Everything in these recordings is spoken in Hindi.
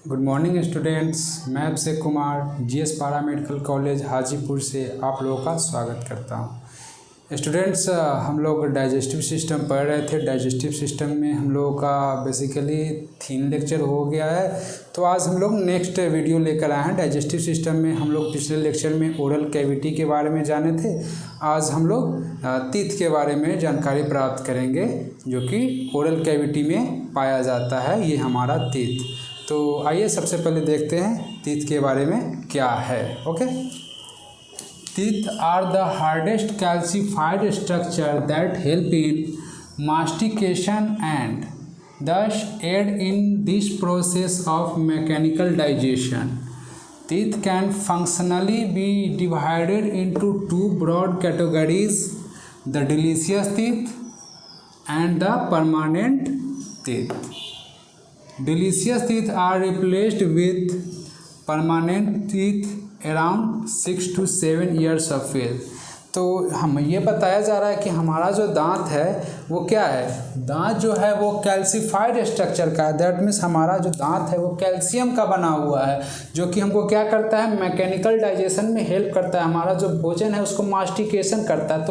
Good morning students. मैं अभिषेक कुमार जीएस पारा मेडिकल कॉलेज हाजीपुर से आप लोगों का स्वागत करता हूं। स्टूडेंट्स, हम लोग डाइजेस्टिव सिस्टम पढ़ रहे थे। डाइजेस्टिव सिस्टम में हम लोगों का बेसिकली 3 लेक्चर हो गया है, तो आज हम लोग नेक्स्ट वीडियो लेकर आए हैं। डाइजेस्टिव सिस्टम में हम लोग पिछले लेक्चर में ओरल कैविटी के बारे में जाने थे। आज हम लोग टीथ के बारे में जानकारी प्राप्त करेंगे, जो कि ओरल कैविटी में पाया जाता है। ये हमारा टीथ। तो आइए सबसे पहले देखते हैं टीथ के बारे में क्या है। Okay, teeth are the hardest calcified structure that help in mastication and thus aid in this process of mechanical digestion. Teeth can functionally be divided into 2 broad categories: the deciduous teeth and the permanent teeth. Deciduous teeth are replaced with permanent teeth around 6 to 7 years of age. तो हम ये बताया जा रहा है कि हमारा जो दांत है वो क्या है। दांत जो है वो कैल्सिफाइड स्ट्रक्चर का है। दैट मीन्स हमारा जो दांत है वो कैल्शियम का बना हुआ है, जो कि हमको क्या करता है, मैकेनिकल डाइजेशन में हेल्प करता है। हमारा जो भोजन है उसको मास्टिकेशन करता है,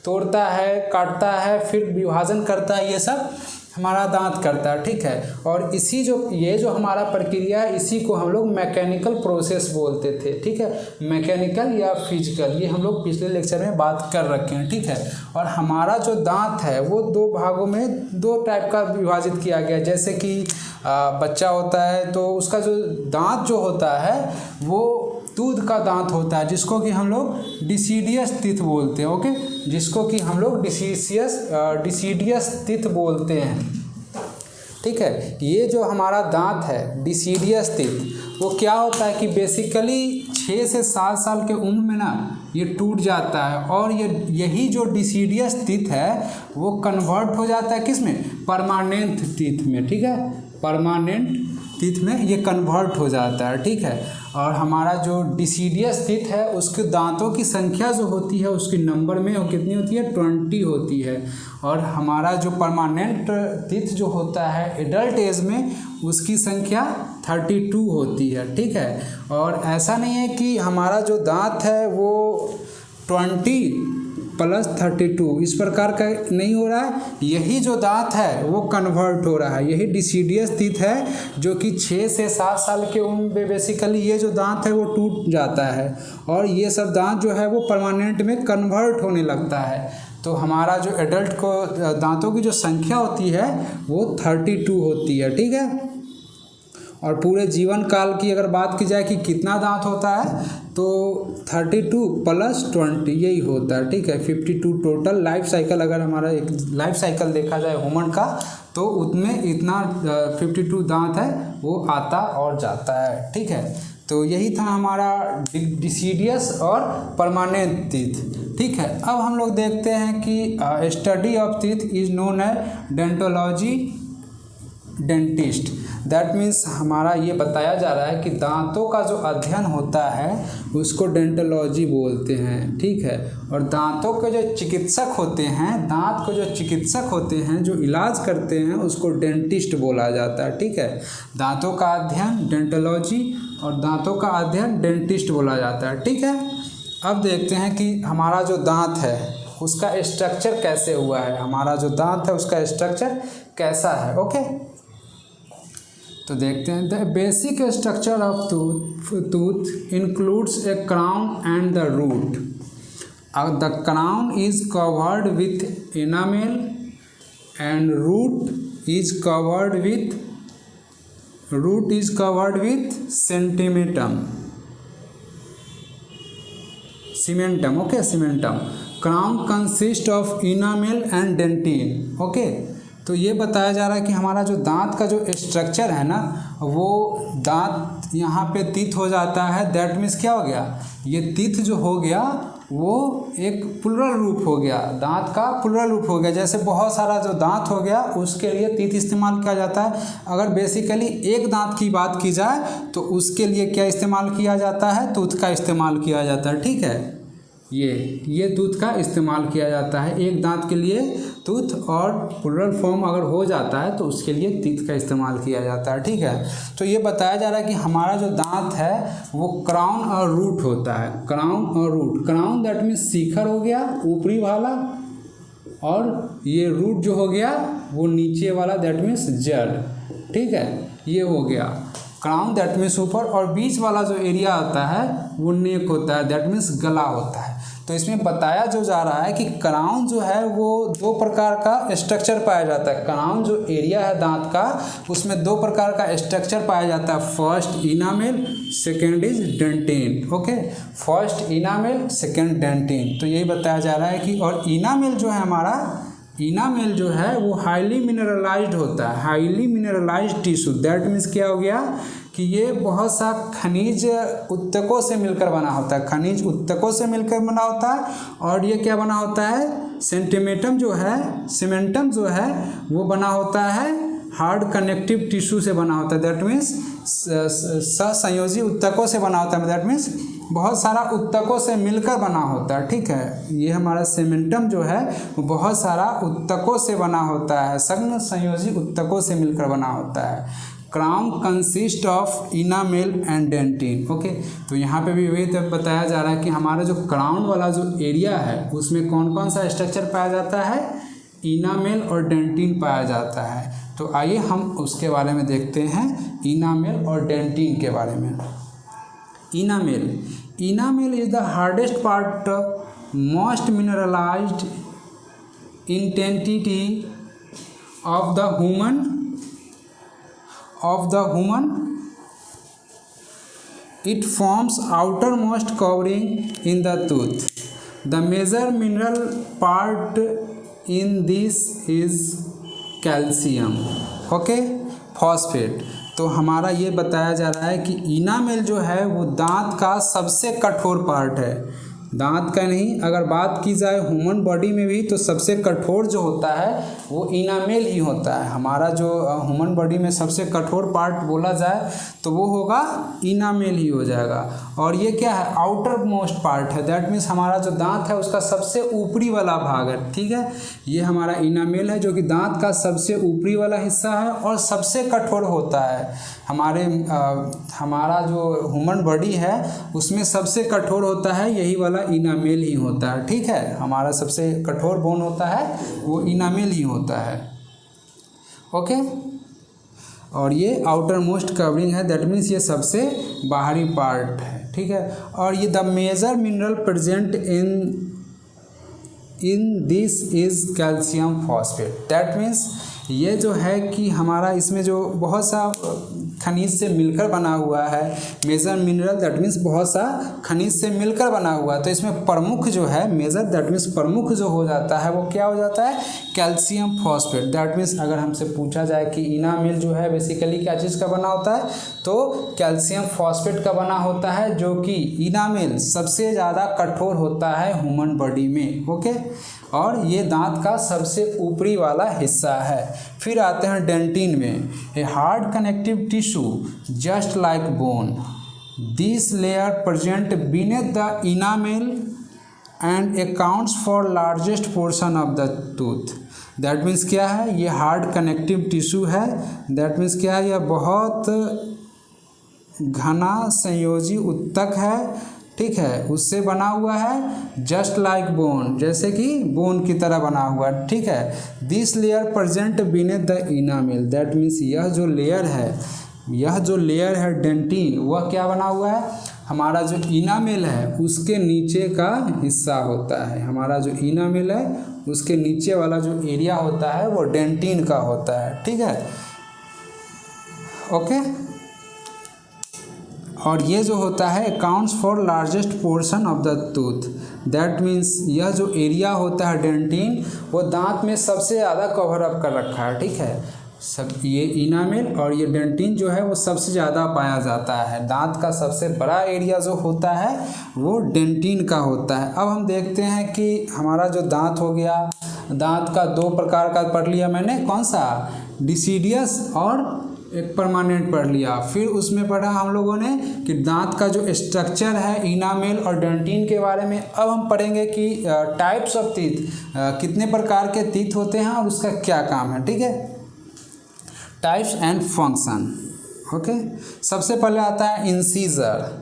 तोड़ता है, काटता है, फिर विभाजन करता है। ये सब हमारा दांत करता है, ठीक है। और ये जो हमारा प्रक्रिया है, इसी को हम लोग मैकेनिकल प्रोसेस बोलते थे, ठीक है। मैकेनिकल या फिजिकल, ये हम लोग पिछले लेक्चर में बात कर रखे हैं, ठीक है। और हमारा जो दांत है वो 2 भागों में 2 टाइप का विभाजित किया गया है। जैसे कि बच्चा होता है तो उसका जो दांत जो होता है वो दूध का दांत होता है, जिसको कि हम लोग डिसीडियस टीथ बोलते हैं। ओके, जिसको कि हम लोग डिसीडियस टीथ बोलते हैं, ठीक है। ये जो हमारा दांत है डिसीडियस टीथ, वो क्या होता है कि बेसिकली 6 से 7 साल के उम्र में ना ये टूट जाता है। और यही जो डिसीडियस टीथ है वो कन्वर्ट हो जाता है किस में, परमानेंट टीथ में, ठीक है। परमानेंट टीथ में ये कन्वर्ट हो जाता है, ठीक है। और हमारा जो डिसीडियस टीथ है उसके दांतों की संख्या जो होती है उसकी नंबर में वो कितनी होती है, 20 होती है। और हमारा जो परमानेंट टीथ जो होता है एडल्ट एज में, उसकी संख्या 32 होती है, ठीक है। और ऐसा नहीं है कि हमारा जो दांत है वो 20 + 32 इस प्रकार का नहीं हो रहा है। यही जो दांत है वो कन्वर्ट हो रहा है। यही डिसीडियस टीथ है, जो कि 6 से 7 साल के उम्र में बेसिकली ये जो दांत है वो टूट जाता है और ये सब दांत जो है वो परमानेंट में कन्वर्ट होने लगता है। तो हमारा जो एडल्ट को दांतों की जो संख्या होती है वो 32 होती है, ठीक है। और पूरे जीवन काल की अगर बात की जाए कि कितना दांत होता है, तो 32 + 20 यही होता है, ठीक है। 52 टोटल लाइफ साइकिल, अगर हमारा एक लाइफ साइकिल देखा जाए ह्यूमन का, तो उसमें इतना 52 दांत है वो आता और जाता है, ठीक है। तो यही था हमारा डिसीडियस और परमानेंट टीथ, ठीक है। अब हम लोग देखते हैं कि study of teeth is known as dentology, dentist. That means हमारा ये बताया जा रहा है कि दांतों का जो अध्ययन होता है उसको डेंटोलॉजी बोलते हैं, ठीक है। और दांतों के जो चिकित्सक होते हैं, दांत को जो चिकित्सक होते हैं, जो इलाज करते हैं, उसको डेंटिस्ट बोला जाता है, ठीक है। दांतों का अध्ययन डेंटोलॉजी और दांतों का अध्ययन डेंटिस्ट बोला जाता है, ठीक है। अब देखते हैं कि हमारा जो दांत है उसका स्ट्रक्चर कैसे हुआ है। हमारा जो दांत है उसका स्ट्रक्चर कैसा है, ओके। तो देखते हैं, the basic structure of tooth includes a crown and the root. The crown is covered with enamel and root is covered with cementum, okay, cementum. Crown consist of enamel and dentin, okay. तो ये बताया जा रहा है कि हमारा जो दांत का जो स्ट्रक्चर है ना, वो दांत यहाँ पे टीथ हो जाता है। दैट मीन्स क्या हो गया, ये टीथ जो हो गया वो एक प्लुरल रूप हो गया, दांत का प्लुरल रूप हो गया। जैसे बहुत सारा जो दांत हो गया उसके लिए टीथ इस्तेमाल किया जाता है। अगर बेसिकली एक दांत की बात की जाए तो उसके लिए क्या इस्तेमाल किया जाता है, टूथ का इस्तेमाल किया जाता है, ठीक है। ये टूथ का इस्तेमाल किया जाता है। एक दांत के लिए टूथ और प्लूरल फॉर्म अगर हो जाता है तो उसके लिए टीथ का इस्तेमाल किया जाता है। ठीक है, तो ये बताया जा रहा है कि हमारा जो दांत है वो क्राउन और रूट होता है। क्राउन और रूट, क्राउन दैट मीन्स शिखर हो गया ऊपरी वाला, और ये रूट जो हो गया वो नीचे वाला दैट मीन्स जड़। ठीक है, ये हो गया क्राउन दैट मीन्स ऊपर, और बीच वाला जो एरिया आता है वो नेक होता है दैट मीन्स गला होता है। तो इसमें बताया जो जा रहा है कि क्राउन जो है वो दो प्रकार का स्ट्रक्चर पाया जाता है। क्राउन जो एरिया है दांत का उसमें दो प्रकार का स्ट्रक्चर पाया जाता है। First enamel, second is dentin. Okay, first enamel, second dentin. तो यही बताया जा रहा है कि और इनामेल जो है हमारा, इनामेल जो है वो हाईली मिनरलाइज्ड होता है। हाईली मिनरलाइज्ड टिश्यू दैट मीन्स क्या हो गया कि ये बहुत सा खनिज उत्तकों से मिलकर बना होता है। खनिज उत्तकों से मिलकर बना होता है, और ये क्या बना होता है, सेंटिमेटम जो है, सीमेंटम जो है वो बना होता है हार्ड कनेक्टिव टिश्यू से बना होता है। दैट मीन्स सहसंयोजी उत्तकों से बना होता है। दैट मीन्स बहुत सारा उत्तकों से मिलकर बना होता है। ठीक है, ये हमारा सीमेंटम जो है वो बहुत सारा उत्तकों से बना होता है, सघन संयोजी उत्तकों से मिलकर बना होता है। Crown consist of enamel and dentin. Okay, तो यहाँ पे भी वही बताया जा रहा है कि हमारा जो क्राउन वाला जो एरिया है उसमें कौन कौन सा स्ट्रक्चर पाया जाता है, इनामेल और डेंटिन पाया जाता है। तो आइए हम उसके बारे में देखते हैं, इनामेल और डेंटिन के बारे में। Enamel, enamel is the hardest part, most mineralised entity of the human it forms outermost covering in the tooth. The major mineral part in this is calcium, okay, phosphate। तो हमारा ये बताया जा रहा है कि इनामेल जो है वो दांत का सबसे कठोर पार्ट है। दांत का नहीं, अगर बात की जाए ह्यूमन बॉडी में भी तो सबसे कठोर जो होता है वो इनामेल ही होता है। हमारा जो ह्यूमन बॉडी में सबसे कठोर पार्ट बोला जाए तो वो होगा इनामेल ही हो जाएगा। और ये क्या है, आउटर मोस्ट पार्ट है। दैट मीन्स हमारा जो दांत है उसका सबसे ऊपरी वाला भाग है। ठीक है, ये हमारा इनामेल है जो कि दांत का सबसे ऊपरी वाला हिस्सा है और सबसे कठोर होता है। हमारा जो ह्यूमन बॉडी है उसमें सबसे कठोर होता है यही वाला इनामेल ही होता है। ठीक है, हमारा सबसे कठोर बोन होता है वो इनामेल ही होता है। ओके, और ये आउटर मोस्ट कवरिंग है, दैट मीन्स ये सबसे बाहरी पार्ट है। ठीक है, और ये the major mineral present in this is calcium phosphate. That means ये जो है कि हमारा इसमें जो बहुत सा खनिज से मिलकर बना हुआ है, मेजर मिनरल दैट मीन्स बहुत सा खनिज से मिलकर बना हुआ है। तो इसमें प्रमुख जो है, मेजर दैट मीन्स प्रमुख जो हो जाता है वो क्या हो जाता है, कैल्शियम फॉस्फेट। दैट मीन्स अगर हमसे पूछा जाए कि इनामेल जो है बेसिकली क्या चीज़ का बना होता है तो कैल्शियम फॉस्फेट का बना होता है, जो कि इनामेल सबसे ज़्यादा कठोर होता है ह्यूमन बॉडी में। ओके, और ये दांत का सबसे ऊपरी वाला हिस्सा है। फिर आते हैं डेंटिन में, a hard connective tissue just like bone, this layer present beneath the enamel and accounts for largest portion of the tooth. That means क्या है, ये हार्ड कनेक्टिव टिश्यू है। दैट मीन्स क्या है, यह बहुत घना संयोजी उत्तक है। ठीक है, उससे बना हुआ है, जस्ट लाइक बोन, जैसे कि बोन की तरह बना हुआ है। ठीक है, this layer present beneath the enamel. That means यह जो लेयर है डेंटिन, वह क्या बना हुआ है, हमारा जो इनामेल है उसके नीचे का हिस्सा होता है। हमारा जो इनामेल है उसके नीचे वाला जो एरिया होता है वो डेंटिन का होता है। ठीक है, ओके, और ये जो होता है accounts for largest portion of the tooth. That means यह जो एरिया होता है डेंटिन वो दांत में सबसे ज़्यादा कवर अप कर रखा है। ठीक है, सब ये इनामेल और ये डेंटिन जो है वो सबसे ज़्यादा पाया जाता है। दांत का सबसे बड़ा एरिया जो होता है वो डेंटिन का होता है। अब हम देखते हैं कि हमारा जो दांत हो गया, दांत का दो प्रकार का पढ़ लिया मैंने, कौन सा, डिसीडियस और एक परमानेंट पढ़ लिया। फिर उसमें पढ़ा हम लोगों ने कि दांत का जो स्ट्रक्चर है, इनामेल और डेंटिन के बारे में। अब हम पढ़ेंगे कि टाइप्स ऑफ टीथ, कितने प्रकार के टीथ होते हैं और उसका क्या काम है। ठीक है, टाइप्स एंड फंक्शन। ओके, सबसे पहले आता है इंसीजर।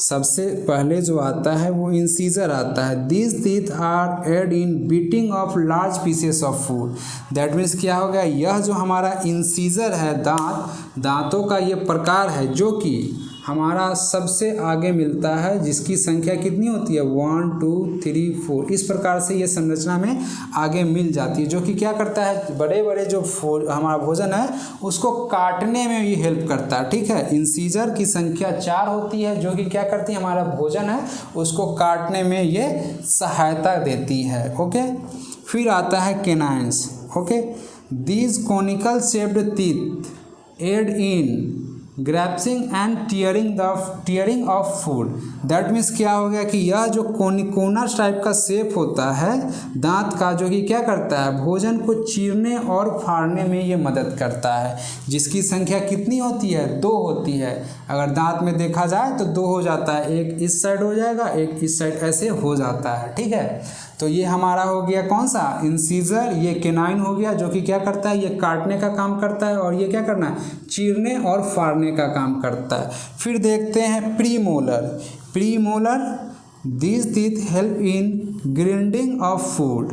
सबसे पहले जो आता है वो इंसीजर आता है। These teeth are aid in biting off large pieces of food. That means क्या हो गया, यह जो हमारा इंसीजर है, दांतों का ये प्रकार है जो कि हमारा सबसे आगे मिलता है, जिसकी संख्या कितनी होती है 1 2 3 4। इस प्रकार से ये संरचना में आगे मिल जाती है, जो कि क्या करता है, बड़े बड़े जो हमारा भोजन है उसको काटने में भी हेल्प करता है। ठीक है, इंसीजर की संख्या 4 होती है, जो कि क्या करती है, हमारा भोजन है उसको काटने में ये सहायता देती है। ओके, फिर आता है canines. Okay, these conical shaped teeth aid in grasping and tearing of food. That means क्या हो गया कि यह जो कोनस टाइप का शेप होता है दांत का, जो कि क्या करता है, भोजन को चीरने और फाड़ने में ये मदद करता है, जिसकी संख्या कितनी होती है 2 होती है। अगर दांत में देखा जाए तो 2 हो जाता है, एक इस साइड हो जाएगा, एक इस साइड, ऐसे हो जाता है। ठीक है, तो ये हमारा हो गया कौन सा, इंसीजर। ये केनाइन हो गया, जो कि क्या करता है, ये काटने का काम करता है, और ये क्या करना है, चीरने और फाड़ने का काम करता है। फिर देखते हैं premolar. These teeth help in grinding of food.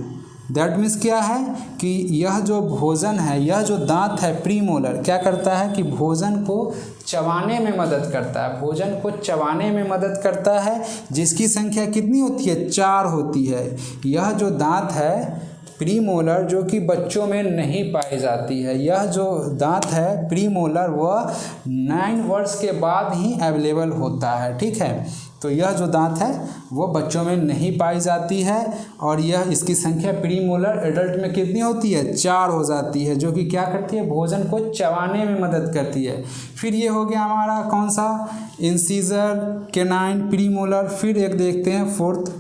That means क्या है कि यह जो भोजन है, यह जो दांत है प्रीमोलर, क्या करता है कि भोजन को चबाने में मदद करता है, भोजन को चबाने में मदद करता है, जिसकी संख्या कितनी होती है 4 होती है। यह जो दांत है प्रीमोलर, जो कि बच्चों में नहीं पाई जाती है, यह जो दांत है प्रीमोलर वह 9 वर्ष के बाद ही अवेलेबल होता है। ठीक है, तो यह जो दांत है वो बच्चों में नहीं पाई जाती है, और यह इसकी संख्या प्रीमोलर एडल्ट में कितनी होती है 4 हो जाती है, जो कि क्या करती है, भोजन को चबाने में मदद करती है। फिर ये हो गया हमारा कौन सा, इंसीजर, केनाइन, प्रीमोलर। फिर एक देखते हैं fourth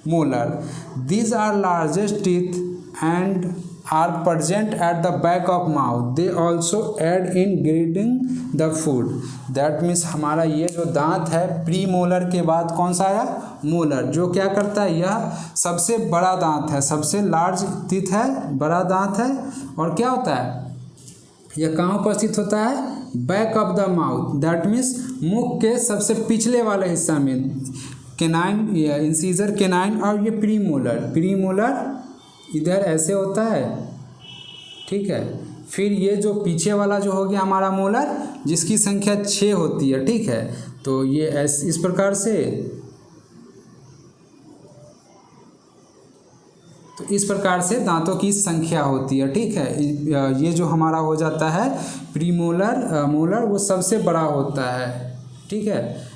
molar. These are largest teeth and are present at the back of mouth. They also aid in grinding the food. That means हमारा ये जो दांत है प्रीमोलर के बाद कौन सा आया, मोलर, जो क्या करता है, यह सबसे बड़ा दांत है, सबसे लार्ज टीथ है, बड़ा दांत है, और क्या होता है, यह कहाँ उपस्थित होता है, back of the mouth. That means मुख के सबसे पिछले वाले हिस्सा में। केनाइन, इंसीजर, केनाइन, और ये प्रीमोलर इधर ऐसे होता है। ठीक है, फिर ये जो पीछे वाला जो हो गया हमारा मोलर, जिसकी संख्या 6 होती है। ठीक है, तो ये इस प्रकार से, तो इस प्रकार से दांतों की संख्या होती है। ठीक है, ये जो हमारा हो जाता है प्रीमोलर, मोलर वो सबसे बड़ा होता है। ठीक है,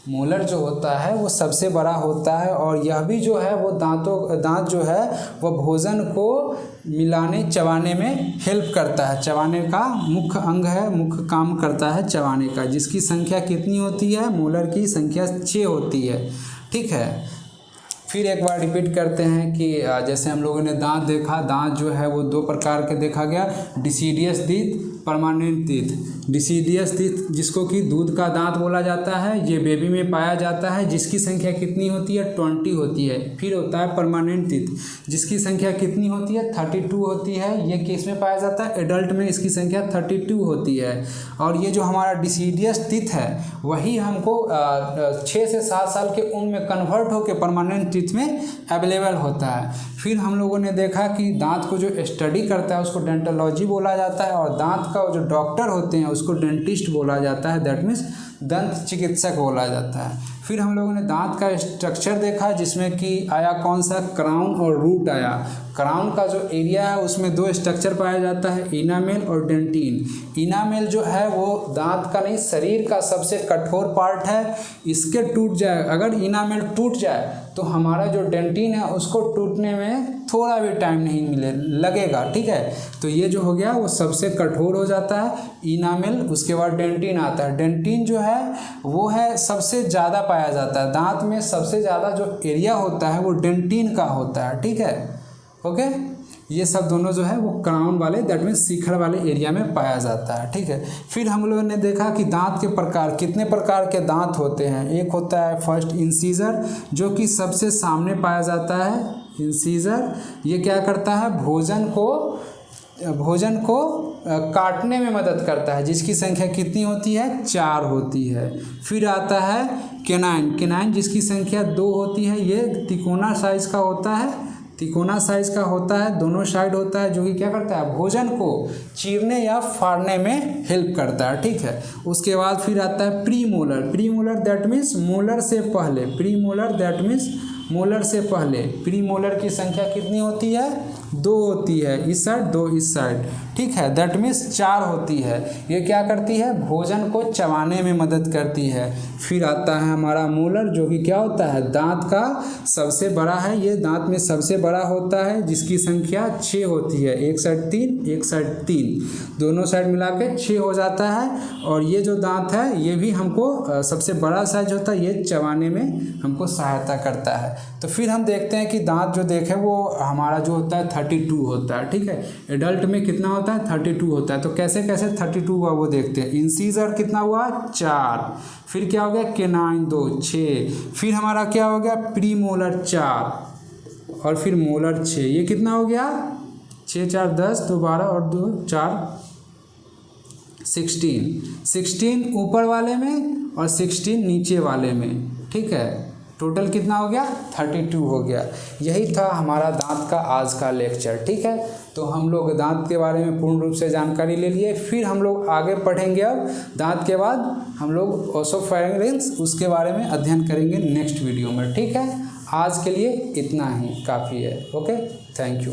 मोलर जो होता है वो सबसे बड़ा होता है, और यह भी जो है वो दांत जो है वो भोजन को मिलाने चबाने में हेल्प करता है, चबाने का मुख्य अंग है, मुख्य काम करता है चबाने का, जिसकी संख्या कितनी होती है, मोलर की संख्या 6 होती है। ठीक है, फिर एक बार रिपीट करते हैं कि जैसे हम लोगों ने दांत देखा, दांत जो है वो 2 प्रकार के देखा गया, deciduous teeth, permanent teeth. Deciduous teeth जिसको कि दूध का दांत बोला जाता है, ये बेबी में पाया जाता है, जिसकी संख्या कितनी होती है 20 होती है। फिर होता है परमानेंट टीथ, जिसकी संख्या कितनी होती है 32 होती है, ये किस में पाया जाता है, एडल्ट में, इसकी संख्या 32 होती है। और ये जो हमारा डिसीडियस टीथ है वही हमको 6 से 7 साल के उम्र में कन्वर्ट होकर परमानेंट टीथ में अवेलेबल होता है। फिर हम लोगों ने देखा कि दांत को जो स्टडी करता है उसको डेंटोलॉजी बोला जाता है, और दांत का जो डॉक्टर होते हैं उसको डेंटिस्ट बोला जाता है। दैट मीन्स दंत चिकित्सक बोला जाता है। फिर हम लोगों ने दांत का स्ट्रक्चर देखा, जिसमें कि आया कौन सा, क्राउन और रूट आया। क्राउन का जो एरिया है उसमें 2 स्ट्रक्चर पाया जाता है, इनामेल और डेंटिन। इनामेल जो है वो दांत का नहीं, शरीर का सबसे कठोर पार्ट है। इसके टूट जाए, अगर इनामेल टूट जाए तो हमारा जो डेंटिन है उसको टूटने में थोड़ा भी टाइम नहीं लगेगा। ठीक है, तो ये जो हो गया वो सबसे कठोर हो जाता है इनामेल। उसके बाद डेंटिन आता है। डेंटिन जो है वो है सबसे ज़्यादा पाया जाता है, दांत में सबसे ज़्यादा जो एरिया होता है वो डेंटिन का होता है। ठीक है, ओके। ये सब दोनों जो है वो क्राउन वाले दैट मीन्स शिखर वाले एरिया में पाया जाता है। ठीक है, फिर हम लोगों ने देखा कि दांत के प्रकार, कितने प्रकार के दांत होते हैं। एक होता है फर्स्ट इंसीजर, जो कि सबसे सामने पाया जाता है। इंसीजर ये क्या करता है, भोजन को काटने में मदद करता है, जिसकी संख्या कितनी होती है, 4 होती है। फिर आता है केनाइन, जिसकी संख्या 2 होती है। ये तिकोना साइज का होता है, दोनों साइड होता है, जो कि क्या करता है, भोजन को चीरने या फाड़ने में हेल्प करता है। ठीक है, उसके बाद फिर आता है प्रीमोलर दैट मीन्स मोलर से पहले। मोलर से पहले प्रीमोलर की संख्या कितनी होती है, 2 होती है, इस साइड 2 इस साइड। ठीक है, दैट मीन्स 4 होती है। ये क्या करती है, भोजन को चबाने में मदद करती है। फिर आता है हमारा मोलर, जो कि क्या होता है, दांत का सबसे बड़ा है। ये दांत में सबसे बड़ा होता है, जिसकी संख्या 6 होती है। एक साइड 3, दोनों साइड मिला के 6 हो जाता है। और ये जो दांत है ये भी हमको सबसे बड़ा साइज होता है, ये चबाने में हमको सहायता करता है। तो फिर हम देखते हैं कि दांत जो देखें वो हमारा जो होता है 32 होता है। ठीक है, एडल्ट में कितना होता है, 32 होता है। तो कैसे 32 हुआ वो देखते हैं। इंसीजर कितना हुआ, 4। फिर क्या हो गया, केनाइन 2, 6। फिर हमारा क्या हो गया, प्रीमोलर 4, और फिर मोलर 6। ये कितना हो गया, 6 4 10, 2 12 और 2 4 16 ऊपर वाले में और 16 नीचे वाले में। ठीक है, टोटल कितना हो गया, 32 हो गया। यही था हमारा दांत का आज का लेक्चर। ठीक है, तो हम लोग दांत के बारे में पूर्ण रूप से जानकारी ले लिए। फिर हम लोग आगे पढ़ेंगे। अब दांत के बाद हम लोग ओसोफैरिंक्स उसके बारे में अध्ययन करेंगे नेक्स्ट वीडियो में। ठीक है, आज के लिए इतना ही काफ़ी है। Okay, thank you.